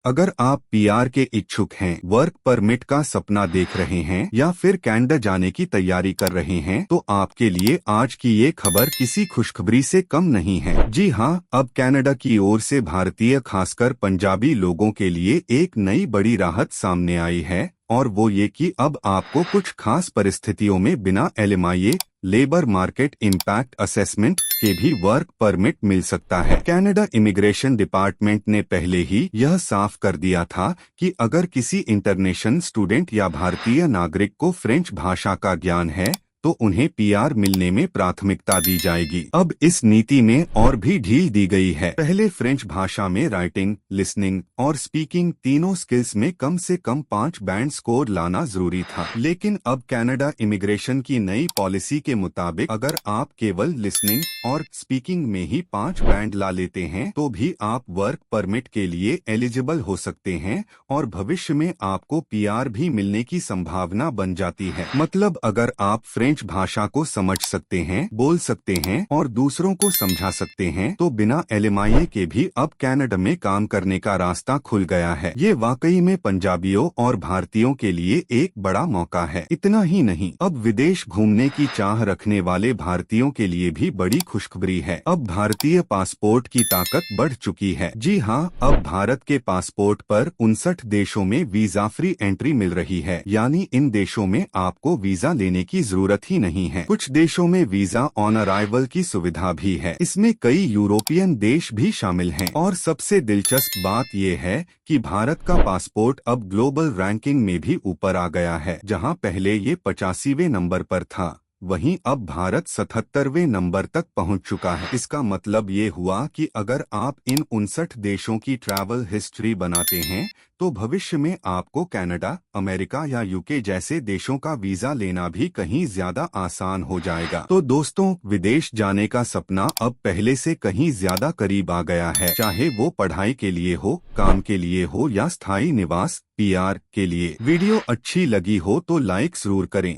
अगर आप पीआर के इच्छुक हैं, वर्क परमिट का सपना देख रहे हैं या फिर कनाडा जाने की तैयारी कर रहे हैं, तो आपके लिए आज की ये खबर किसी खुशखबरी से कम नहीं है। जी हाँ, अब कनाडा की ओर से भारतीय खासकर पंजाबी लोगों के लिए एक नई बड़ी राहत सामने आई है, और वो ये कि अब आपको कुछ खास परिस्थितियों में बिना एलएमआईए लेबर मार्केट इम्पैक्ट असेसमेंट के भी वर्क परमिट मिल सकता है। कनाडा इमिग्रेशन डिपार्टमेंट ने पहले ही यह साफ कर दिया था कि अगर किसी इंटरनेशनल स्टूडेंट या भारतीय नागरिक को फ्रेंच भाषा का ज्ञान है तो उन्हें पीआर मिलने में प्राथमिकता दी जाएगी। अब इस नीति में और भी ढील दी गई है। पहले फ्रेंच भाषा में राइटिंग, लिसनिंग और स्पीकिंग तीनों स्किल्स में कम से कम 5 बैंड स्कोर लाना जरूरी था, लेकिन अब कनाडा इमिग्रेशन की नई पॉलिसी के मुताबिक अगर आप केवल लिसनिंग और स्पीकिंग में ही 5 बैंड ला लेते हैं तो भी आप वर्क परमिट के लिए एलिजिबल हो सकते हैं और भविष्य में आपको पीआर भी मिलने की संभावना बन जाती है। मतलब अगर आप फ्रेंच भाषा को समझ सकते हैं, बोल सकते हैं और दूसरों को समझा सकते हैं तो बिना एलएमआईए के भी अब कनाडा में काम करने का रास्ता खुल गया है। ये वाकई में पंजाबियों और भारतीयों के लिए एक बड़ा मौका है। इतना ही नहीं, अब विदेश घूमने की चाह रखने वाले भारतीयों के लिए भी बड़ी खुशखबरी है। अब भारतीय पासपोर्ट की ताकत बढ़ चुकी है। जी हाँ, अब भारत के पासपोर्ट पर 59 देशों में वीजा फ्री एंट्री मिल रही है, यानी इन देशों में आपको वीजा लेने की जरूरत ही नहीं है। कुछ देशों में वीजा ऑन अराइवल की सुविधा भी है। इसमें कई यूरोपियन देश भी शामिल हैं। और सबसे दिलचस्प बात यह है कि भारत का पासपोर्ट अब ग्लोबल रैंकिंग में भी ऊपर आ गया है। जहां पहले ये 85वें नंबर पर था, वहीं अब भारत 77वें नंबर तक पहुंच चुका है। इसका मतलब ये हुआ कि अगर आप इन 59 देशों की ट्रैवल हिस्ट्री बनाते हैं तो भविष्य में आपको कनाडा, अमेरिका या यूके जैसे देशों का वीजा लेना भी कहीं ज्यादा आसान हो जाएगा। तो दोस्तों, विदेश जाने का सपना अब पहले से कहीं ज्यादा करीब आ गया है, चाहे वो पढ़ाई के लिए हो, काम के लिए हो या स्थायी निवास पीआर के लिए। वीडियो अच्छी लगी हो तो लाइक जरूर करें।